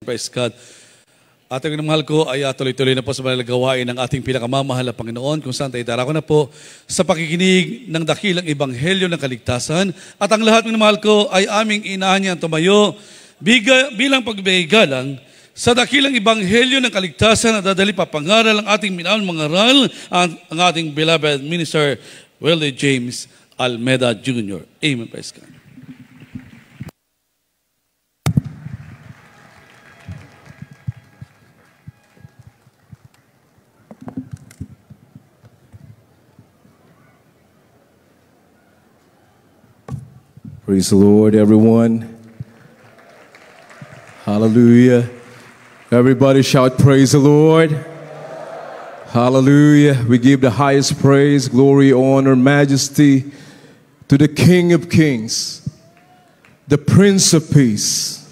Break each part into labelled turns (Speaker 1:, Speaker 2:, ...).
Speaker 1: Praise God. Ating mahal ko ay tuloy-tuloy na po sa mga gawain ng ating pinakamamahal na Panginoon, kung saan tayo darako na po sa pakikinig ng dakilang ebanghelyo ng kaligtasan. At ang lahat ng mahal ko ay aming inaanyahan tumayo bilang pagbigay galang sa dakilang ebanghelyo ng kaligtasan na dadali papangaral ang ating minahal mangaral ang ating beloved minister, Willie James Almeda Jr. Amen. Praise God.
Speaker 2: Praise the Lord, everyone. Hallelujah. Everybody shout, praise the Lord. Hallelujah. We give the highest praise, glory, honor, majesty to the King of Kings, the Prince of Peace,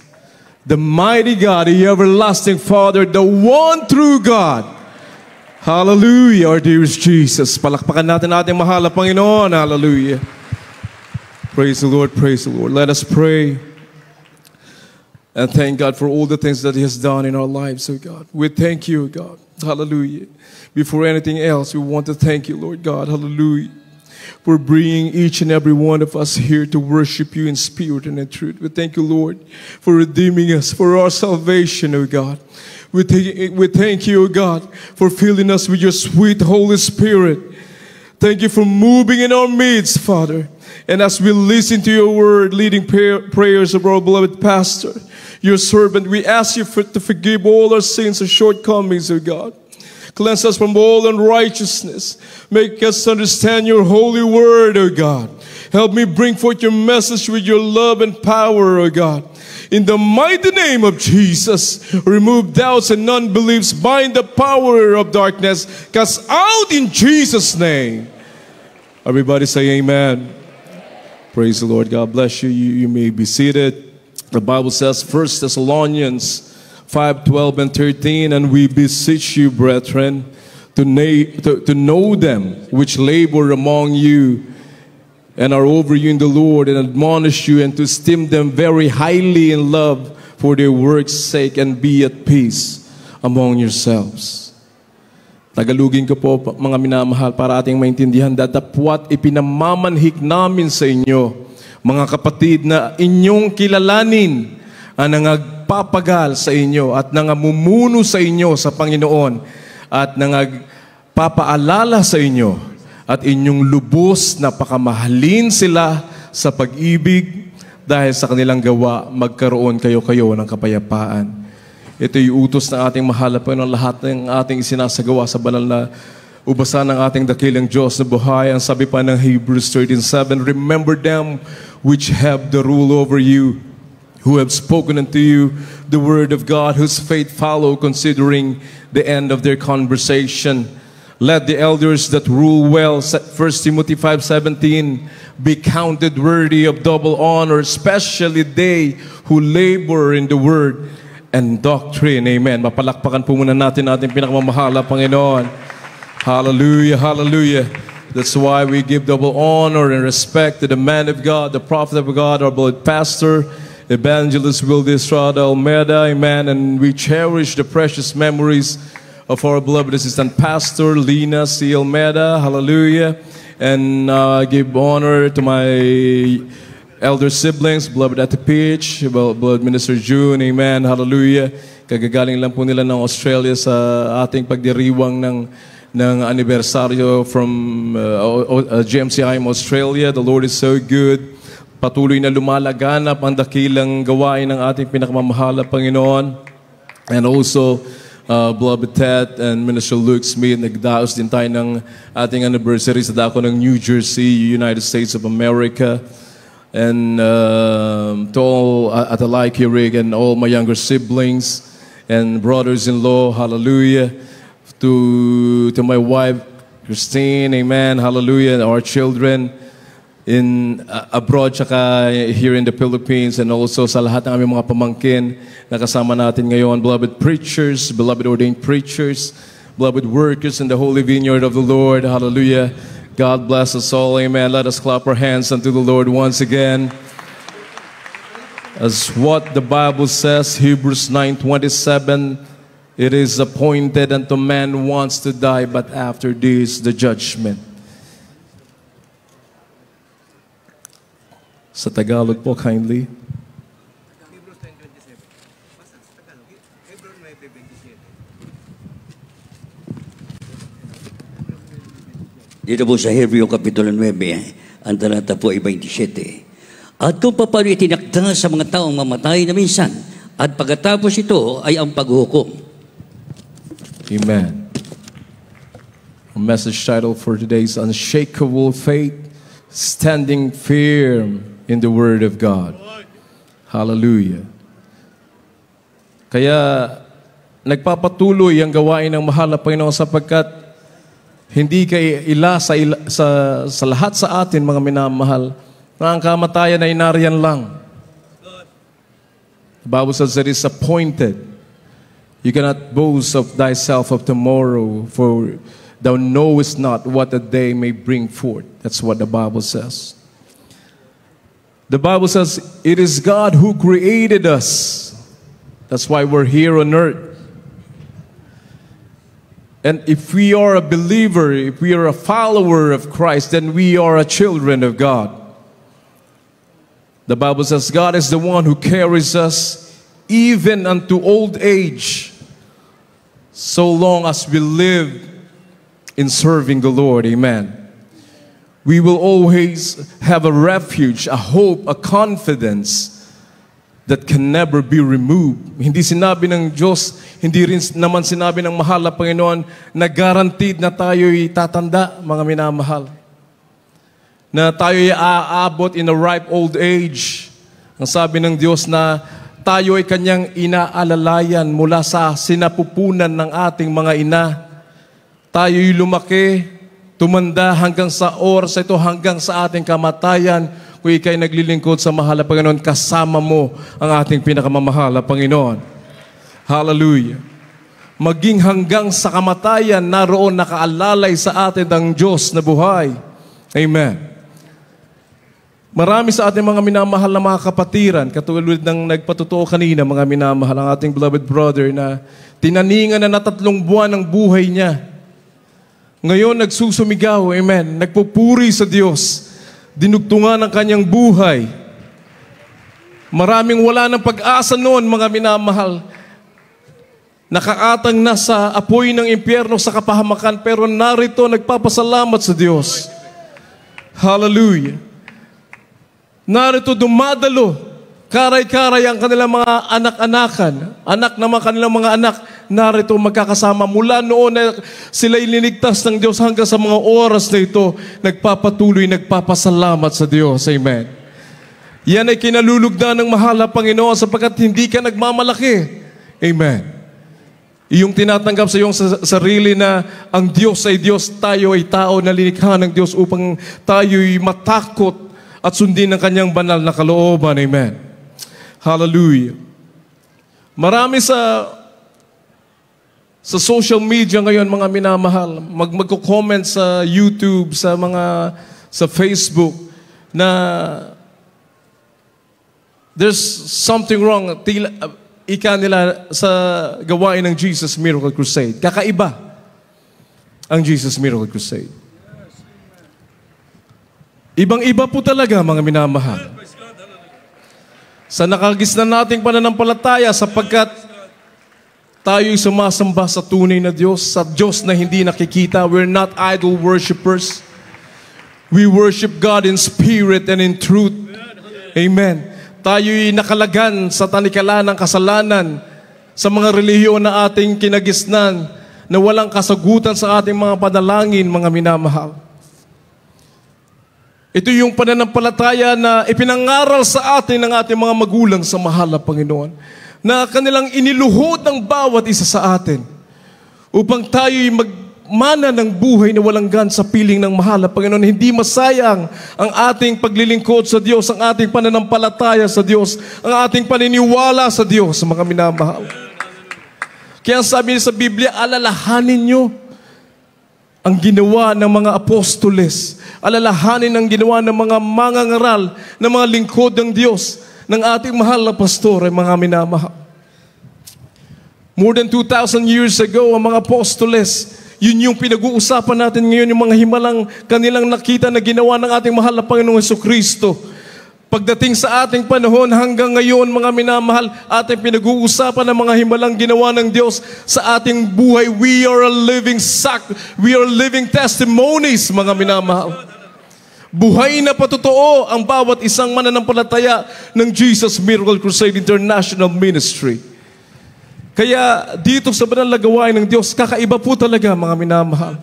Speaker 2: the mighty God, the everlasting Father, the one true God. Hallelujah, our dearest Jesus. Palakpakan natin ating mahal na Panginoon. Hallelujah. Praise the Lord, praise the Lord. Let us pray and thank God for all the things that He has done in our lives, oh God. We thank you, God. Hallelujah. Before anything else, we want to thank you, Lord God. Hallelujah. For bringing each and every one of us here to worship you in spirit and in truth. We thank you, Lord, for redeeming us, for our salvation, oh God. We thank you, oh God, for filling us with your sweet Holy Spirit. Thank you for moving in our midst, Father. And as we listen to your word, leading prayers of our beloved pastor, your servant, we ask you to forgive all our sins and shortcomings, O God. Cleanse us from all unrighteousness. Make us understand your holy word, O God. Help me bring forth your message with your love and power, O God. In the mighty name of Jesus, remove doubts and unbeliefs, bind the power of darkness, cast out in Jesus' name. Everybody say amen. Praise the Lord. God bless you. You may be seated. The Bible says, 1 Thessalonians 5:12 and 13, and we beseech you, brethren, to know them which labor among you and are over you in the Lord, and admonish you, and to esteem them very highly in love for their work's sake, and be at peace among yourselves. Tagalugin ko po, mga minamahal, para ating maintindihan, datapwat ipinamamanhik namin sa inyo, mga kapatid, na inyong kilalanin ang nangagpapagal sa inyo at nangamumuno sa inyo sa Panginoon at nangagpapaalala sa inyo at inyong lubos na pakamahalin sila sa pag-ibig dahil sa kanilang gawa magkaroon kayo-kayo ng kapayapaan. Ito yung utos ng ating mahal na Panginoon, lahat ng ating isinasagawa sa banal na ubasan ng ating dakilang Diyos na buhay. Ang sabi pa ng Hebrews 13:7, remember them which have the rule over you, who have spoken unto you the word of God, whose faith follow, considering the end of their conversation. Let the elders that rule well, 1 Timothy 5:17, be counted worthy of double honor, especially they who labor in the word and doctrine. Amen. Mapalakpakan po muna natin ating pinakamamahal na Panginoon. Hallelujah, hallelujah. That's why we give double honor and respect to the man of God, the prophet of God, our beloved pastor, Evangelist Willie Estrada Almeda. Amen. And we cherish the precious memories of our beloved assistant pastor, Lina C. Almeda. Hallelujah. And give honor to my elder siblings, beloved Ate Peach, beloved Minister June, amen, hallelujah. Kagagaling lang po nila ng Australia sa ating pagdiriwang ng anibersaryo from GMCIM Australia. The Lord is so good. Patuloy na lumalaganap ang dakilang gawain ng ating pinakamamahal na Panginoon. And also, beloved Ted and Minister Luke Smith, nagdaos din tayo ng ating anniversary sa dako ng New Jersey, United States of America. And to all at alike here and all my younger siblings and brothers-in-law, hallelujah. To my wife, Christine, amen, hallelujah. And our children in abroad, tsaka here in the Philippines, and also sa lahat ng aming mga pamangkin na kasama natin ngayon, beloved preachers, beloved ordained preachers, beloved workers in the holy vineyard of the Lord, hallelujah. God bless us all, amen. Let us clap our hands unto the Lord once again. As what the Bible says, Hebrews 9:27, it is appointed unto man once to die, but after this the judgment. Sa Tagalog po, kindly.
Speaker 3: Hebrews 10:27. Basta sa Tagalog. Hebrews 9:27.
Speaker 4: Dito po sa Hebreo Kapitulo 9, ang talata po ay 27. At kung paano itinakda sa mga taong mamatay na minsan, at pagkatapos ito ay ang paghukom.
Speaker 2: Amen. Our message title for today is Unshakable Faith, Standing Firm in the Word of God. Hallelujah. Kaya nagpapatuloy ang gawain ng mahal na Panginoon sapagkat hindi kay sa lahat sa atin, mga minamahal, na ang kamatayan ay nariyan lang. The Bible says it is appointed. You cannot boast of thyself of tomorrow, for thou knowest not what a day may bring forth. That's what the Bible says. The Bible says it is God who created us. That's why we're here on earth. And if we are a believer, if we are a follower of Christ, then we are a children of God. The Bible says God is the one who carries us even unto old age, so long as we live in serving the Lord. Amen. We will always have a refuge, a hope, a confidence that can never be removed. Hindi sinabi ng Diyos, hindi rin naman sinabi ng mahal na Panginoon na guaranteed na tayo'y tatanda, mga minamahal. Na tayo'y aabot in a ripe old age. Ang sabi ng Diyos na tayo ay kanyang inaalalayan mula sa sinapupunan ng ating mga ina. Tayo'y lumaki, tumanda hanggang sa oras ito, hanggang sa ating kamatayan. Kung ika'y naglilingkod sa mahal na Panginoon, kasama mo ang ating pinakamamahal na Panginoon. Hallelujah. Maging hanggang sa kamatayan, naroon nakaalalay sa atin ang Diyos na buhay. Amen. Marami sa ating mga minamahal na mga kapatiran, katulad ng nagpatotoo kanina, mga minamahal, ang ating beloved brother na tinaningan na 3 buwan ng buhay niya. Ngayon nagsusumigaw, amen, nagpupuri sa Diyos, dinugtungan ang kanyang buhay. Maraming wala ng pag-asa noon, mga minamahal. Nakaatang na sa apoy ng impyerno sa kapahamakan, pero narito nagpapasalamat sa Diyos. Hallelujah. Narito dumadalo, karay-karay ang kanilang mga anak-anakan, anak na mga kanilang mga anak, narito magkakasama mula noon na sila ilinigtas ng Diyos hanggang sa mga oras na ito, nagpapatuloy, nagpapasalamat sa Diyos. Amen. Yan ay kinalulugdan ng mahal na Panginoon sapagkat hindi ka nagmamalaki. Amen. Iyong tinatanggap sa iyong sarili na ang Diyos ay Diyos, tayo ay tao na linikha ng Diyos upang tayo'y matakot at sundin ang kanyang banal na kalooban. Amen. Hallelujah. Marami sa social media ngayon, mga minamahal, magko-comment sa YouTube, sa Facebook, na there's something wrong, ika nila sa gawain ng Jesus Miracle Crusade. Kakaiba ang Jesus Miracle Crusade. Ibang-iba po talaga, mga minamahal. Sa nakagisnan nating pananampalataya sapagkat tayo'y sumasamba sa tunay na Diyos, sa Diyos na hindi nakikita. We're not idol worshipers. We worship God in spirit and in truth. Amen. Tayo'y nakalagan sa tanikala ng kasalanan, sa mga relihiyon na ating kinagisnan, na walang kasagutan sa ating mga panalangin, mga minamahal. Ito yung pananampalataya na ipinangaral sa atin ng ating mga magulang sa mahal na Panginoon, na kanilang iniluhod ng bawat isa sa atin upang tayo'y magmana ng buhay na walang gan sa piling ng mahal na Panginoon. Hindi masayang ang ating paglilingkod sa Diyos, ang ating pananampalataya sa Diyos, ang ating paniniwala sa Diyos, mga minamahal. Kaya sabi sa Biblia, alalahanin nyo ang ginawa ng mga apostoles. Alalahanin ang ginawa ng mga mangangaral, ng mga lingkod ng Diyos, ng ating mahal na pastor ay mga minamahal. More than 2,000 years ago, ang mga apostoles, yun yung pinag-uusapan natin ngayon, yung mga himalang kanilang nakita na ginawa ng ating mahal na Panginoong Jesucristo. Pagdating sa ating panahon hanggang ngayon, mga minamahal, ating pinag-uusapan ng mga himalang ginawa ng Diyos sa ating buhay. We are living testimonies, mga minamahal. Buhay na patotoo ang bawat isang mananampalataya ng Jesus Miracle Crusade International Ministry. Kaya dito sa banal na gawain ng Diyos, kakaiba po talaga, mga minamahal.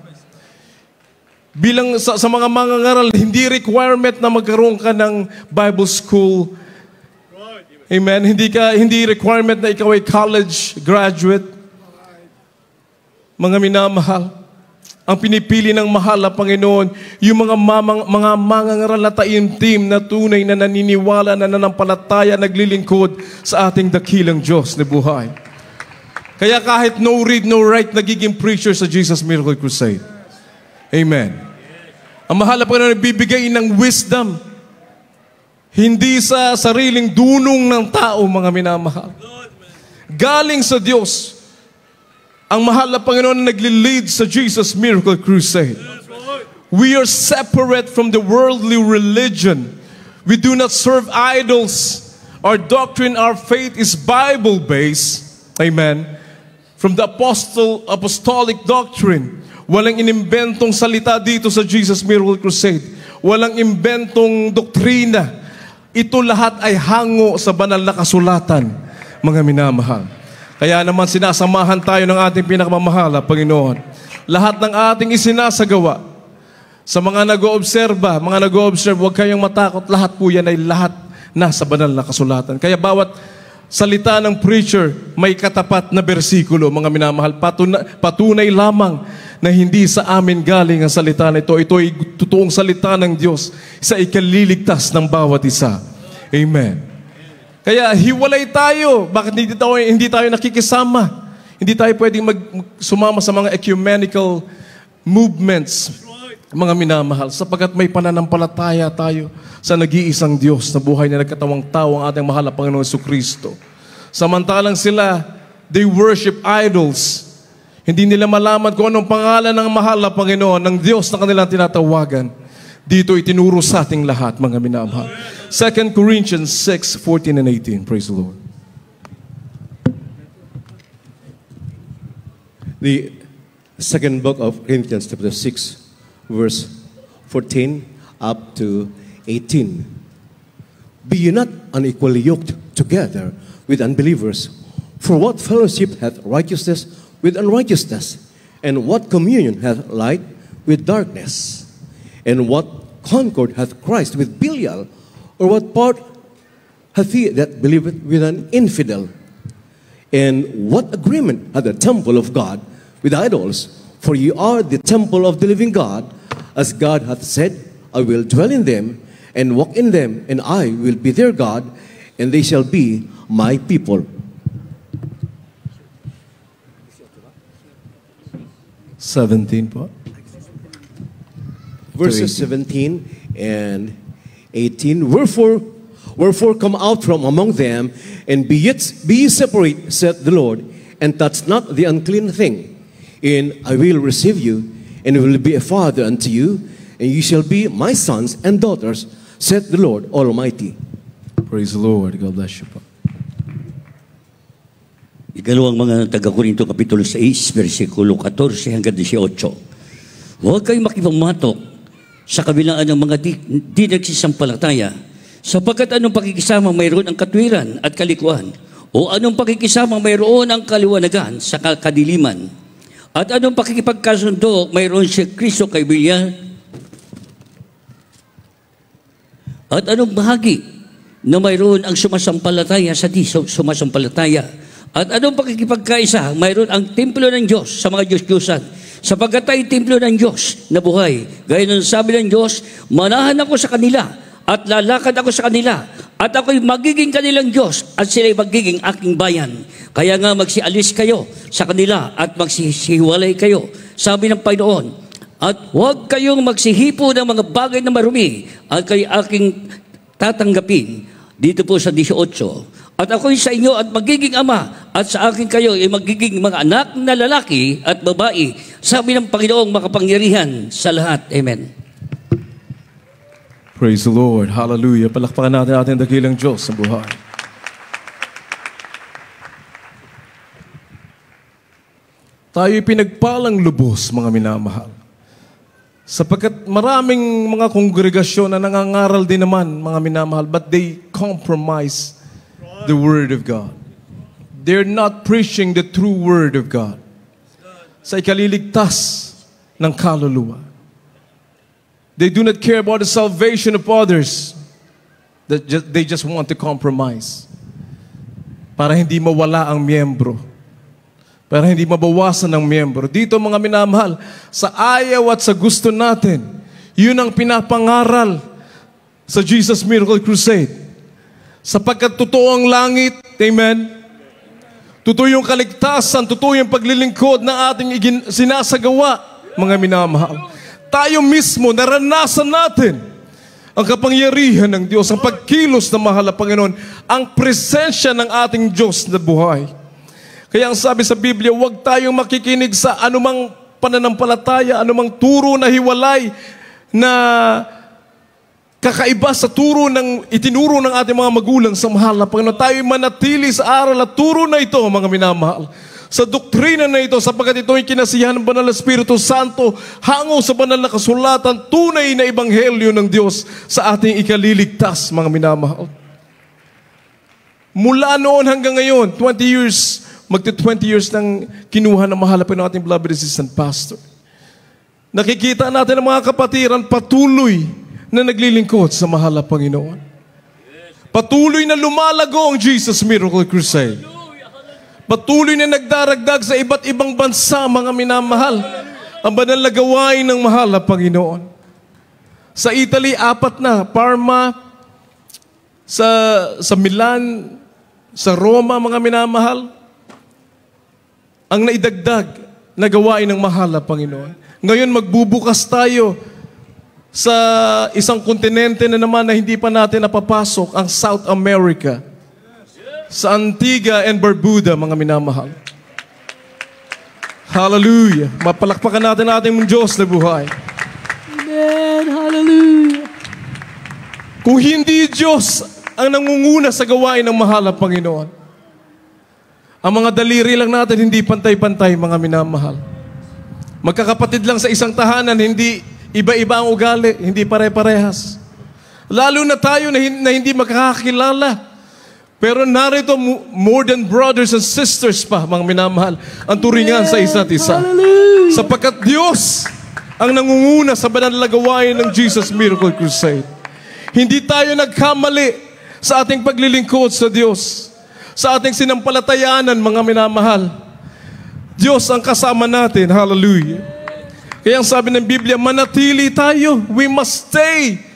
Speaker 2: Bilang sa mga mangangaral, hindi requirement na magkaroon ka ng Bible school. Amen. Hindi requirement na ikaw ay college graduate. Mga minamahal, ang pinipili ng mahal na Panginoon, yung mga mangangaral na taimtim na tunay na naniniwala, na nanampalataya, naglilingkod sa ating dakilang Diyos na buhay. Kaya kahit no read, no write, nagiging preacher sa Jesus Miracle Crusade. Amen. Ang mahal na Panginoon nagbibigay ng wisdom, hindi sa sariling dunong ng tao, mga minamahal. Galing sa Diyos. Ang mahal na Panginoon na nagli-lead sa Jesus Miracle Crusade. We are separate from the worldly religion. We do not serve idols. Our doctrine, our faith is Bible-based. Amen. From the apostolic doctrine. Walang inimbentong salita dito sa Jesus Miracle Crusade. Walang imbentong doktrina. Ito lahat ay hango sa banal na kasulatan, mga minamahal. Kaya naman sinasamahan tayo ng ating pinakamamahal na Panginoon. Lahat ng ating isinasagawa, sa mga nag-oobserba, huwag kayong matakot. Lahat po yan ay lahat nasa banal na kasulatan. Kaya bawat salita ng preacher, may katapat na bersikulo, mga minamahal. Patunay lamang na hindi sa amin galing ang salita na ito. Ito ay totoong salita ng Diyos sa ikaliligtas ng bawat isa. Amen. Kaya hiwalay tayo. Bakit hindi tayo nakikisama? Hindi tayo pwedeng sumama sa mga ecumenical movements, mga minamahal, sapagkat may pananampalataya tayo sa nag-iisang Diyos na buhay na nagkatawang tao, ang ating mahal na Panginoong Jesucristo. Samantalang sila, they worship idols. Hindi nila malaman kung anong pangalan ng mahal na Panginoon, ng Diyos na kanilang tinatawagan. Dito itinuro sa ating lahat, mga minamahal. 2 Corinthians 6:14 and 18. Praise the Lord.
Speaker 3: The second book of Corinthians, chapter 6, verse 14 up to 18. Be ye not unequally yoked together with unbelievers. For what fellowship hath righteousness with unrighteousness? And what communion hath light with darkness? And what concord hath Christ with Belial? Or what part hath he that believeth with an infidel? And what agreement hath the temple of God with idols? For ye are the temple of the living God, as God hath said, I will dwell in them and walk in them, and I will be their God, and they shall be my people.
Speaker 2: 17 po.
Speaker 3: Verses 17 and 18. Wherefore come out from among them, and be ye separate, saith the Lord, and touch not the unclean thing. And I will receive you, and will be a father unto you, and you shall be my sons and daughters, saith the Lord Almighty.
Speaker 2: Praise the Lord. God bless you po.
Speaker 4: Ikalawang mga taga-Korinto, Kapitulo 6, versikulo 14 hanggang 18. Huwag kayong makipagmatok sa kabilaan ng mga di nagsisampalataya, sapagkat anong pakikisama mayroon ang katwiran at kalikuan, o anong pakikisama mayroon ang kaliwanagan sa kadiliman, at anong pakikipagkasundo mayroon si Kristo kay Belial, at anong bahagi na mayroon ang sumasampalataya sa di sumasampalataya, at anong pakikipagkaisa mayroon ang templo ng Diyos sa mga Diyos-Diyosan, sapagkat tayo templo ng Diyos na buhay. Gaya ng sabi ng Diyos, manahan ako sa kanila at lalakad ako sa kanila, at ako'y magiging kanilang Diyos at sila'y magiging aking bayan. Kaya nga magsialis kayo sa kanila at magsisiwalay kayo, sabi ng Panginoon. At huwag kayong magsihipo ng mga bagay na marumi at kayo aking tatanggapin. dito po sa 18. At ako'y sa inyo at magiging ama, at sa akin kayo ay magiging mga anak na lalaki at babae, sabi ng Panginoong makapangyarihan sa lahat. Amen.
Speaker 2: Praise the Lord. Hallelujah. Palakpakan natin ating dakilang Diyos sa buhay. Tayo'y pinagpalang lubos, mga minamahal. Sapagkat maraming mga kongregasyon na nangangaral din naman, mga minamahal, but they compromise the Word of God. They're not preaching the true Word of God sa ikaliligtas ng kaluluwa. They do not care about the salvation of others. They just want to compromise para hindi mawala ang miyembro, para hindi mabawasan ang miyembro. Dito, mga minamahal, sa ayaw at sa gusto natin, yun ang pinapangaral sa Jesus Miracle Crusade. Sapagkat totoo ang langit, amen? Totoo yung kaligtasan, totoo yung paglilingkod na ating sinasagawa, mga minamahal. Tayo mismo, naranasan natin ang kapangyarihan ng Diyos, ang pagkilos ng mahal na Panginoon, ang presensya ng ating Diyos na buhay. Kaya ang sabi sa Biblia, huwag tayong makikinig sa anumang pananampalataya, anumang turo na hiwalay na kakaiba sa turo ng itinuro ng ating mga magulang sa mahal na Panginoon. Tayo'y manatili sa aral at turo na ito, mga minamahal. Sa doktrina na ito, sapagkat ito ay kinasiyahan ng Banal na Espiritu Santo, hango sa banal na kasulatan, tunay na ebanghelyo ng Diyos sa ating ikaliligtas, mga minamahal. Mula noon hanggang ngayon, 20 years, magti-20 years nang kinuha ng mahal na ating beloved assistant pastor. Nakikita natin ang mga kapatiran patuloy na naglilingkod sa mahal na Panginoon. Patuloy na lumalago ang Jesus Miracle Crusade. Patuloy na nagdaragdag sa iba't ibang bansa, mga minamahal, ang banal na gawain ng mahal na Panginoon. Sa Italy, 4 na. Parma, sa Milan, sa Roma, mga minamahal, ang naidagdag na gawain ng mahal na Panginoon. Ngayon, magbubukas tayo sa isang kontinente na naman na hindi pa natin napapasok, ang South America. Sa Antigua and Barbuda, mga minamahal. Hallelujah. Mapalakpakan natin ating Diyos na buhay.
Speaker 4: Amen. Hallelujah.
Speaker 2: Kung hindi Diyos ang nangunguna sa gawain ng mahal na Panginoon, ang mga daliri lang natin hindi pantay-pantay, mga minamahal. Magkakapatid lang sa isang tahanan, hindi iba-iba ang ugali, hindi pare-parehas. Lalo na tayo na hindi makakakilala. Pero narito, more than brothers and sisters pa, mga minamahal, ang turingan sa isa't isa. Sapagkat Diyos ang nangunguna sa banal na gawain ng Jesus Miracle Crusade. Hindi tayo nagkamali sa ating paglilingkod sa Diyos, sa ating sinampalatayanan, mga minamahal. Diyos ang kasama natin. Hallelujah. Kaya ang sabi ng Biblia, manatili tayo. We must stay.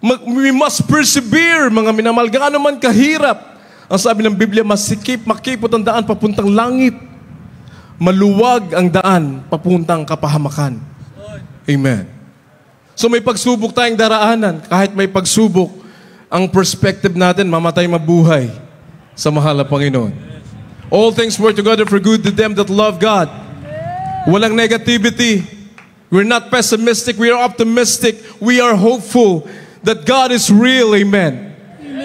Speaker 2: We must persevere, mga minamahal. Gaano man kahirap. Ang sabi ng Biblia, makipot ang daan papuntang langit. Maluwag ang daan papuntang kapahamakan. Amen. So may pagsubok tayong daraanan. Kahit may pagsubok, ang perspective natin, mamatay mabuhay sa mahal na Panginoon. All things work together for good to them that love God. Walang negativity. We're not pessimistic. We are optimistic. We are hopeful that God is real, amen.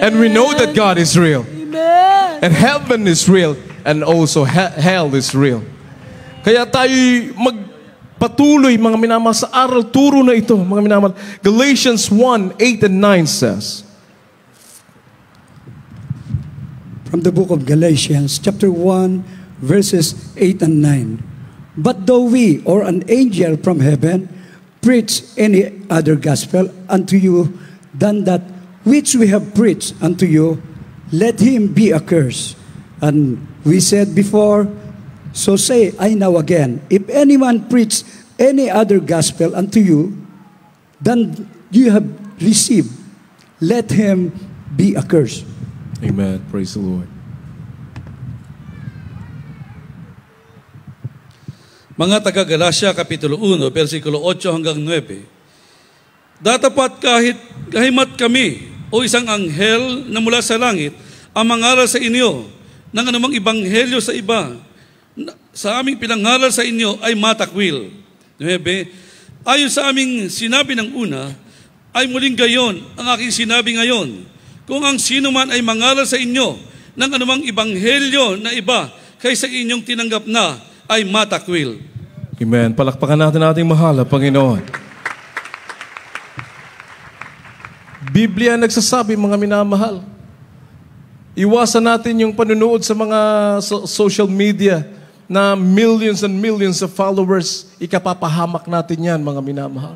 Speaker 2: And we know that God is real.
Speaker 4: Amen.
Speaker 2: And heaven is real. And also hell is real. Kaya tayo magpatuloy, mga minamahal, sa aral turo na ito, mga minamahal. Galatians 1:8 and 9 says,
Speaker 5: from the book of Galatians, chapter 1, verses 8 and 9. But though we, or an angel from heaven, preach any other gospel unto you than that which we have preached unto you, let him be accursed. And we said before, so say I now again, if anyone preach any other gospel unto you than you have received, let him be accursed.
Speaker 2: Amen. Praise the Lord.
Speaker 1: Mga taga-Galacia, Kapitulo 1, versikulo 8 hanggang 9. Datapat kahit kahimat kami o isang anghel na mula sa langit ang mangaral sa inyo ng anumang ibanghelyo sa iba, sa aming pinangaral sa inyo ay matakwil. 9. Ayon sa aming sinabi ng una, ay muling gayon ang aking sinabi ngayon. Kung ang sino man ay mangaral sa inyo ng anumang ibanghelyo na iba kaysa inyong tinanggap na, ay matakwil.
Speaker 2: Amen. Palakpakan natin ating mahal na Panginoon. Biblia nagsasabi, mga minamahal, iwasan natin yung panunood sa mga social media na millions and millions of followers. Ikapapahamak natin yan, mga minamahal.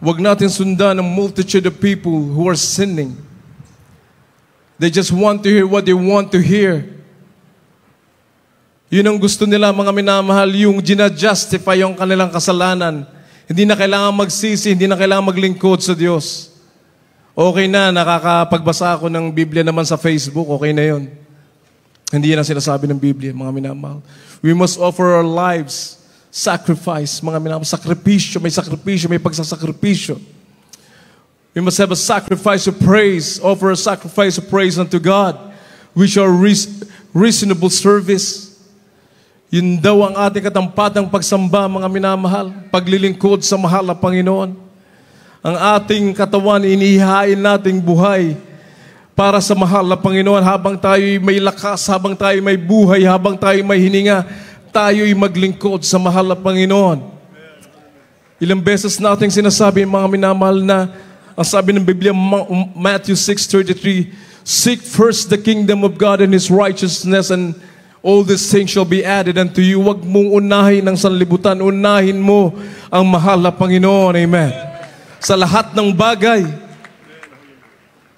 Speaker 2: Huwag natin sundan ang multitude of people who are sinning. They just want to hear what they want to hear. Yun ang gusto nila, mga minamahal, yung gina-justify yung kanilang kasalanan. Hindi na kailangan magsisi, hindi na kailangan maglingkod sa Diyos. Okay na, nakakapagbasa ako ng Biblia naman sa Facebook, okay na yun. Hindi yan ang sinasabi ng Biblia, mga minamahal. We must offer our lives, sacrifice, mga minamahal. Sakripisyo, may pagsasakripisyo. We must have a sacrifice of praise, offer a sacrifice of praise unto God, which are reasonable service. Yun daw ang ating katampatang pagsamba, mga minamahal, paglilingkod sa mahal na Panginoon. Ang ating katawan, inihain nating buhay para sa mahal na Panginoon. Habang tayo'y may lakas, habang tayo'y may buhay, habang tayo'y may hininga, tayo'y maglingkod sa mahal na Panginoon. Ilang beses nating sinasabi, mga minamahal, na ang sabi ng Biblia, Matthew 6:33, seek first the kingdom of God and His righteousness, and all these things shall be added unto you. Huwag mong unahin ang sanlibutan. Unahin mo ang mahal na Panginoon. Amen. Sa lahat ng bagay.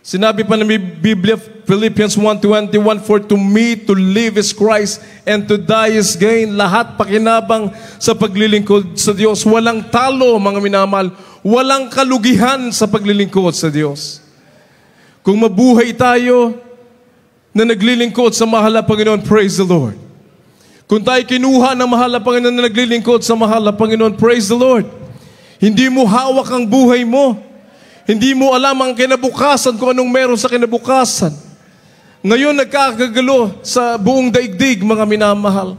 Speaker 2: Sinabi pa ng Biblia, Philippians 1:21, for to me to live is Christ and to die is gain. Lahat pakinabang sa paglilingkod sa Diyos. Walang talo, mga minamahal. Walang kalugihan sa paglilingkod sa Diyos. Kung mabuhay tayo na naglilingkod sa mahal na Panginoon, praise the Lord. Kung tayo kinuha ng mahal na Panginoon na naglilingkod sa mahal na Panginoon, praise the Lord. Hindi mo hawak ang buhay mo. Hindi mo alam ang kinabukasan, kung anong meron sa kinabukasan. Ngayon nagkakagalo sa buong daigdig, mga minamahal.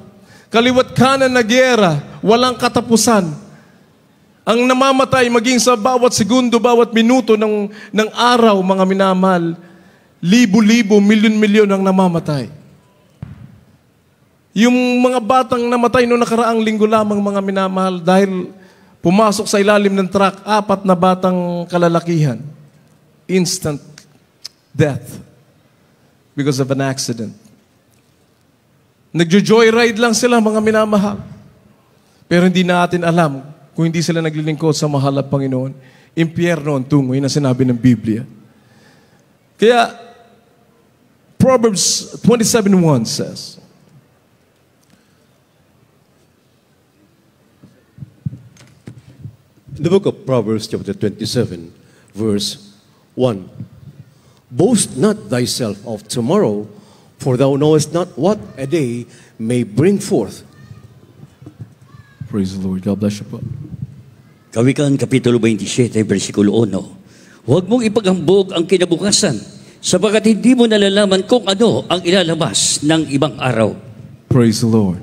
Speaker 2: Kaliwat kanan na giyera, walang katapusan. Ang namamatay maging sa bawat segundo, bawat minuto ng araw, mga minamahal, libo-libo, milyon-milyon ang namamatay. Yung mga batang namatay noong nakaraang linggo lamang, mga minamahal, dahil pumasok sa ilalim ng truck, 4 na batang kalalakihan. Instant death because of an accident. Nagjo-joyride lang sila, mga minamahal. Pero hindi natin alam, kung hindi sila naglilingkod sa mahal na Panginoon, impyerno ang tungo. Yun ang sinabi ng Biblia. Kaya, Proverbs 27:1 says,
Speaker 3: the book of Proverbs chapter 27, verse 1. Boast not thyself of tomorrow, for thou knowest not what a day may bring forth.
Speaker 2: praise the Lord. God bless you po.
Speaker 4: Kawikaan Kapitulo 27, versikulo 1. Huwag mong ipaghambog ang kinabukasan, sapagat hindi mo nalalaman kung ano ang ilalabas ng ibang araw.
Speaker 2: Praise the Lord.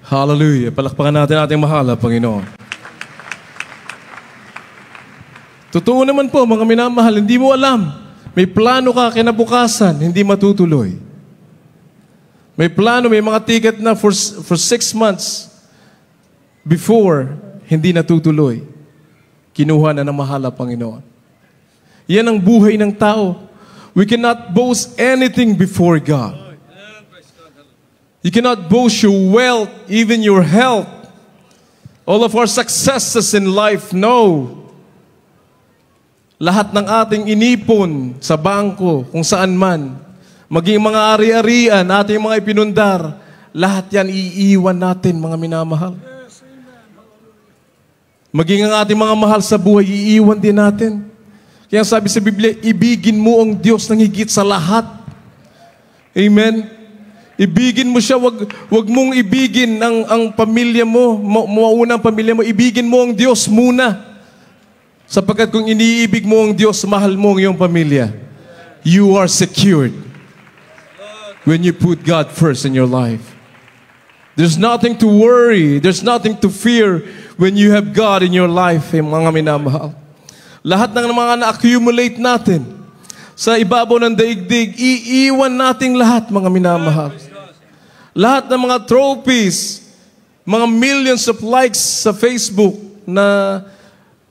Speaker 2: Hallelujah. Palakpakan natin ating mahal na Panginoon. Totoo naman po, mga minamahal, hindi mo alam. May plano ka kinabukasan, hindi matutuloy. May plano, may mga ticket na for 6 months before, hindi natutuloy. Kinuha na ng mahal na Panginoon. Yan ang buhay ng tao. We cannot boast anything before God. You cannot boast your wealth, even your health. All of our successes in life, no. Lahat ng ating inipon sa bangko, kung saan man, maging mga ari-arian, ating mga ipinundar, lahat yan iiwan natin, mga minamahal. Maging ang ating mga mahal sa buhay, iiwan din natin. Kaya sabi sa Biblia, ibigin mo ang Diyos ng higit sa lahat. Amen? Ibigin mo siya, wag mong ibigin ang pamilya mo, mauna ang pamilya mo, ibigin mo ang Diyos muna. Sapagkat kung iniibig mo ang Diyos, mahal mo ang iyong pamilya, you are secured when you put God first in your life. There's nothing to worry. There's nothing to fear when you have God in your life, mga minamahal. Lahat ng mga na-accumulate natin sa ibabaw ng daigdig, iiwan nating lahat, mga minamahal. Lahat ng mga trophies, mga millions of likes sa Facebook na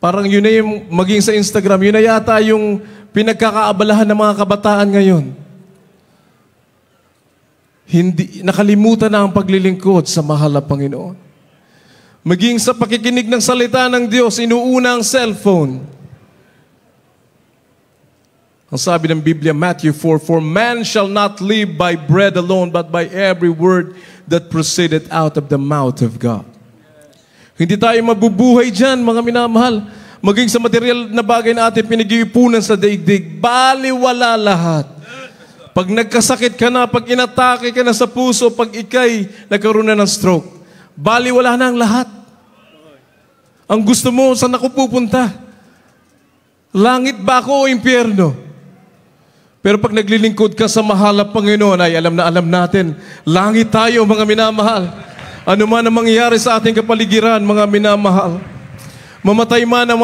Speaker 2: parang yun na yung maging sa Instagram, yun na yata yung pinagkakaabalahan ng mga kabataan ngayon. Hindi, nakalimutan na ang paglilingkod sa mahal na Panginoon. Maging sa pakikinig ng salita ng Diyos, inuuna ang cellphone. Ang sabi ng Biblia, Matthew 4, "For man shall not live by bread alone, but by every word that proceeded out of the mouth of God." Hindi tayo mabubuhay dyan, mga minamahal. Maging sa material na bagay na ating pinag-iipunan sa daigdig, baliwala lahat. Pag nagkasakit ka na, pag inatake ka na sa puso, pag ikay nagkaroon na ng stroke, baliwala na ang lahat. Ang gusto mo, saan ako pupunta? Langit ba ako o impyerno? Pero pag naglilingkod ka sa mahal na Panginoon, ay alam na alam natin, langit tayo, mga minamahal. Ano man ang mangyayari sa ating kapaligiran, mga minamahal. Mamatay man ang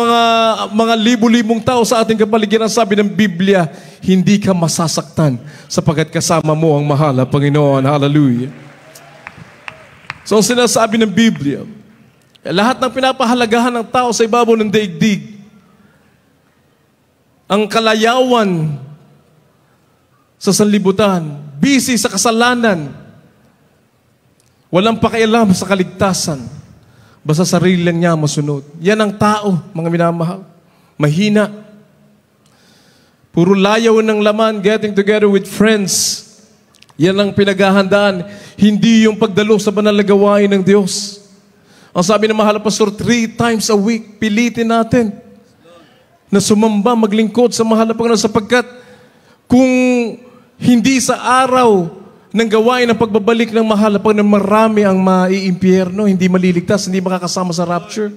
Speaker 2: mga libu-libong tao sa ating kapaligiran, sabi ng Biblia, hindi ka masasaktan sapagkat kasama mo ang mahal na Panginoon. Hallelujah. So ang sinasabi ng Biblia, lahat ng pinapahalagahan ng tao sa ibabaw ng daigdig, ang kalayawan sa sanlibutan, busy sa kasalanan, walang pakialam sa kaligtasan, basta sarili lang niya masunod. Yan ang tao, mga minamahal. Mahina. Puro layaw ng laman, getting together with friends. Yan ang pinaghahandaan, hindi yung pagdalo sa banal na gawain ng Diyos. Ang sabi ng mahal na pastor, 3 times a week, pilitin natin na sumamba, maglingkod sa mahal na Panginoon, sapagkat kung hindi sa araw ng gawain ng pagbabalik ng mahal na Panginoon, marami ang maiimpyerno, hindi maliligtas, hindi makakasama sa rapture.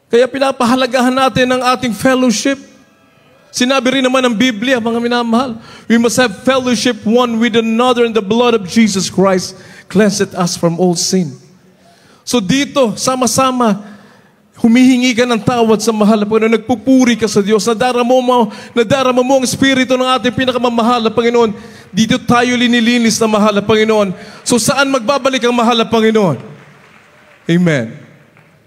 Speaker 2: Kaya pinapahalagahan natin ang ating fellowship. Sinabi rin naman ng Biblia, mga minamahal, we must have fellowship one with another, and the blood of Jesus Christ cleanseth us from all sin. So dito, sama-sama, humihingi ka ng tawad sa mahal na Panginoon, nagpupuri ka sa Diyos, nadarama mo ang Espiritu ng ating pinakamamahal na Panginoon. Dito tayo linilinis na mahal na Panginoon. So saan magbabalik ang mahal na Panginoon? Amen.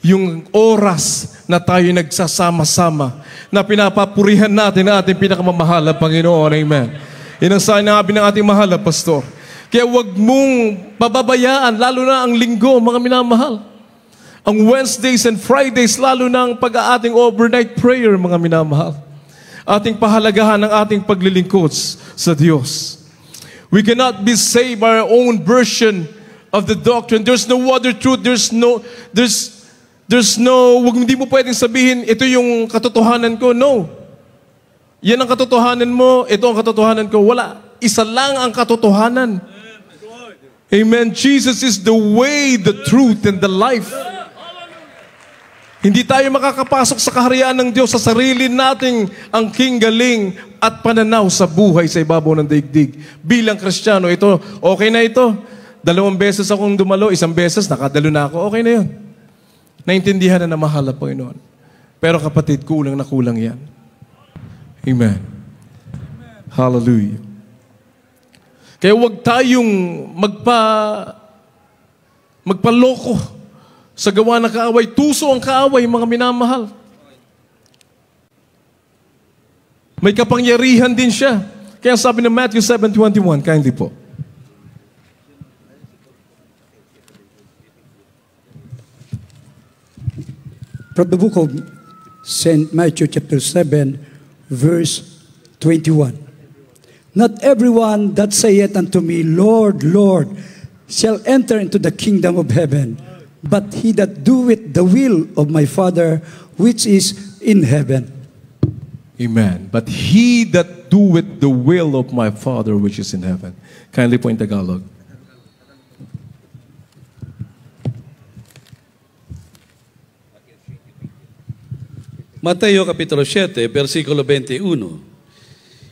Speaker 2: Yung oras na tayo nagsasama-sama, na pinapapurihan natin ang ating pinakamamahal na Panginoon. Amen. Yan ang sinabi ng ating mahal na pastor. Kaya huwag mong pababayaan, lalo na ang linggo, mga minamahal. Ang Wednesdays and Fridays, lalo na ang pag-aating overnight prayer, mga minamahal. Ating pahalagahan ang ating paglilingkod sa Diyos. We cannot be saved by our own version of the doctrine. There's no other truth. Hindi mo pwedeng sabihin, ito yung katotohanan ko. No. Yan ang katotohanan mo, ito ang katotohanan ko. Wala. Isa lang ang katotohanan. Amen. Jesus is the way, the truth, and the life. Hindi tayo makakapasok sa kaharian ng Diyos sa sarili nating angking galing at pananaw sa buhay sa ibabaw ng daigdig. Bilang Kristiyano, ito, okay na ito. 2 beses akong dumalo, 1 beses, nakadalo na ako, okay na yun. Naintindihan na mahal na Panginoon. Pero kapatid, kulang na kulang yan. Amen. Hallelujah. Kaya huwag tayong magpaloko sa gawa ng kaaway. Tuso ang kaaway, mga minamahal. May kapangyarihan din siya. Kaya sabi ng Matthew 7:21, kindly po.
Speaker 5: From the book of St. Matthew chapter 7, verse 21. Not everyone that saith unto me, Lord, Lord, shall enter into the kingdom of heaven, but he that doeth the will of my Father which is in heaven.
Speaker 2: Amen. But he that doeth the will of my Father which is in heaven. Kindly po in Tagalog.
Speaker 1: Mateo Kapitulo 7, versikulo 21.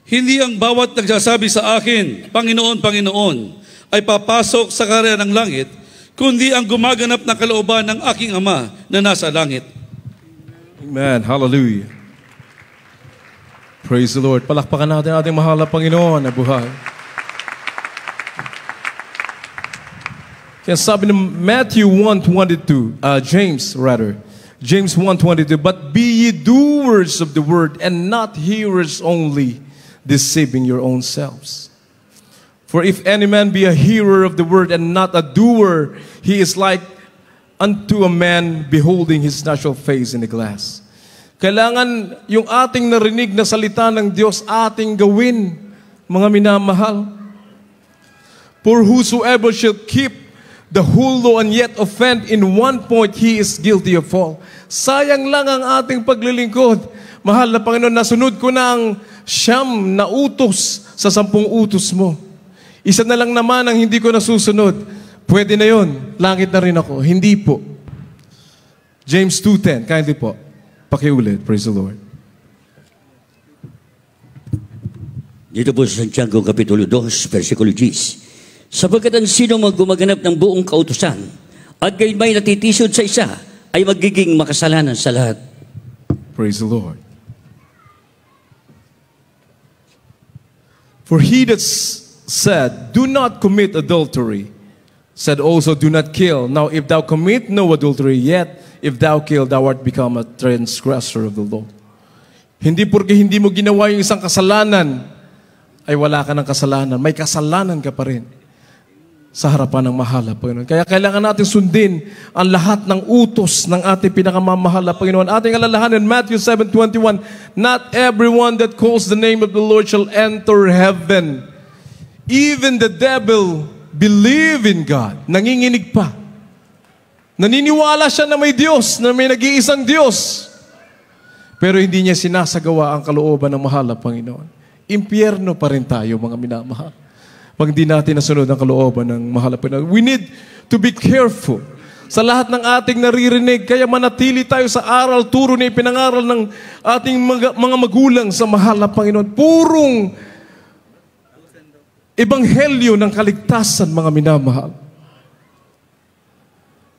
Speaker 1: Hindi ang bawat nagsasabi sa akin, Panginoon, Panginoon, ay papasok sa karya ng langit, kundi ang gumaganap ng kalooban ng aking Ama na nasa langit.
Speaker 2: Amen. Hallelujah. Praise the Lord. Palakpakan natin ating mahal na Panginoon na buhay. Kaya sabi ng Matthew 1:22, James 1:22, but be ye doers of the word and not hearers only, deceiving your own selves. For if any man be a hearer of the word and not a doer, he is like unto a man beholding his natural face in the glass. Kailangan yung ating narinig na salita ng Diyos ating gawin, mga minamahal. For whosoever shall keep the whole law and yet offend in one point, he is guilty of all. Sayang lang ang ating paglilingkod. Mahal na Panginoon, nasunod ko na ang 9 na utos sa 10 utos mo. Isa na lang naman ang hindi ko nasusunod. Pwede na yon, langit na rin ako. Hindi po. James 2:10, kindly po. Pakiulit, praise the Lord.
Speaker 4: Dito po sa Santiago Kapitulo 2, versikulo 10. Sapagkat ang sino mang gumaganap ng buong kautusan at gayon may natitisod sa isa ay magiging makasalanan sa lahat.
Speaker 2: Praise the Lord. For he that said, do not commit adultery, said also, do not kill. Now if thou commit no adultery, yet if thou kill, thou art become a transgressor of the law. Hindi porque hindi mo ginawa yung isang kasalanan, ay wala ka ng kasalanan. May kasalanan ka pa rin sa harapan ng mahal na Panginoon. Kaya kailangan natin sundin ang lahat ng utos ng ating pinakamamahal na Panginoon. Ating alalahanin, Matthew 7:21, not everyone that calls the name of the Lord shall enter heaven. Even the devil believe in God. Nanginginig pa. Naniniwala siya na may Diyos, na may nag-iisang Diyos. Pero hindi niya sinasagawa ang kalooban ng mahal na Panginoon. Impyerno pa rin tayo, mga minamahal, pag di natin nasunod ang kalooban ng mahal na Panginoon. We need to be careful sa lahat ng ating naririnig. Kaya manatili tayo sa aral, turo na ipinangaral ng ating mga magulang sa mahal na Panginoon. Purong ebanghelyo ng kaligtasan, mga minamahal.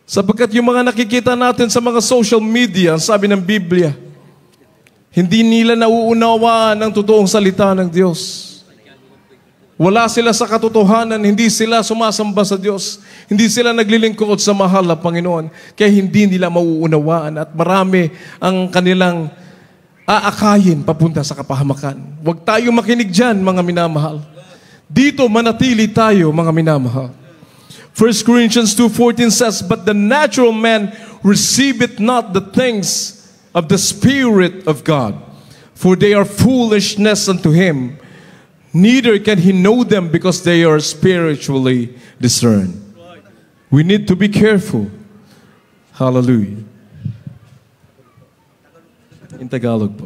Speaker 2: Sapagkat yung mga nakikita natin sa mga social media, sabi ng Biblia, hindi nila nauunawaan ang totoong salita ng Diyos. Wala sila sa katotohanan, hindi sila sumasamba sa Diyos, hindi sila naglilingkod sa mahal na Panginoon, kaya hindi nila mauunawaan at marami ang kanilang aakayin papunta sa kapahamakan. Huwag tayo makinig dyan, mga minamahal. Dito manatili tayo, mga minamahal. 1 Corinthians 2:14 says, but the natural man receiveth not the things of the Spirit of God, for they are foolishness unto him. Neither can he know them because they are spiritually discerned. We need to be careful. Hallelujah. In Tagalog po.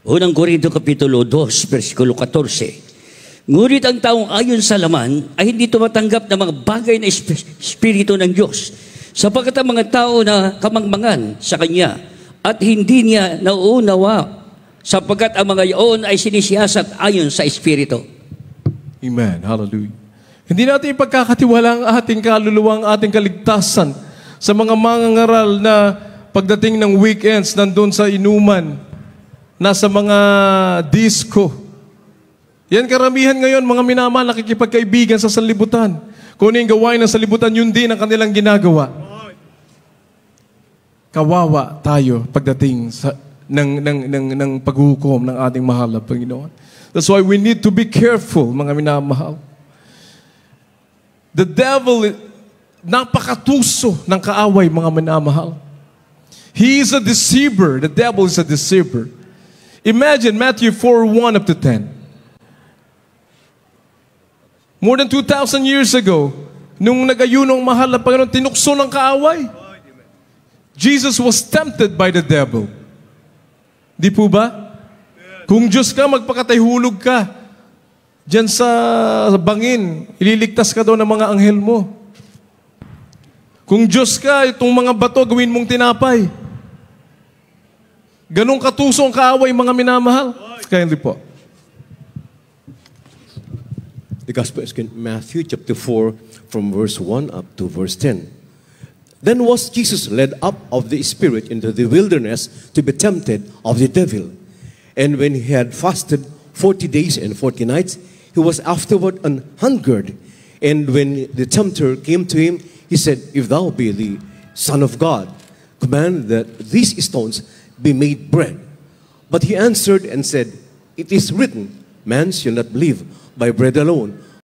Speaker 4: Unang Korinto Kapitulo 2, versikulo 14. Ngunit ang taong ayon sa laman ay hindi tumatanggap ng mga bagay na espiritu ng Diyos, sapagkat ang mga tao na kamangmangan sa Kanya at hindi niya nauunawa, sapagkat ang mga iyon ay sinisiyasat ayon sa Espiritu.
Speaker 2: Amen. Hallelujah. Hindi natin ipagkakatiwala ang ating kaluluwa, ang ating kaligtasan sa mga mangangaral na pagdating ng weekends, nandun sa inuman, nasa mga disco. Yan karamihan ngayon, mga minamahal, nakikipagkaibigan sa sanlibutan. Kung ano yung gawain ng sanlibutan, yun din ang kanilang ginagawa. Kawawa tayo pagdating sa ng paghukom ng ating mahal na Panginoon. That's why we need to be careful, mga minamahal. The devil, napakatuso ng kaaway, mga minamahal. He is a deceiver. The devil is a deceiver. Imagine Matthew 4:1 up to 10. More than 2,000 years ago, nung nag-ayunong mahal na Panginoon, tinukso ng kaaway. Jesus was tempted by the devil. Di po ba? Kung Diyos ka, magpakatayhulog ka. Diyan sa bangin, ililigtas ka daw ng mga anghel mo. Kung Diyos ka, itong mga bato, gawin mong tinapay. Ganong katusong kaaway, mga minamahal. Kaya hindi po.
Speaker 3: The Gospel is in Matthew chapter 4 from verse 1 up to verse 10. Then was Jesus led up of the Spirit into the wilderness to be tempted of the devil. And when he had fasted 40 days and 40 nights, he was afterward an hungered. And when the tempter came to him, he said, If thou be the Son of God, command that these stones be made bread. But he answered and said, It is written, Man shall not live by bread alone,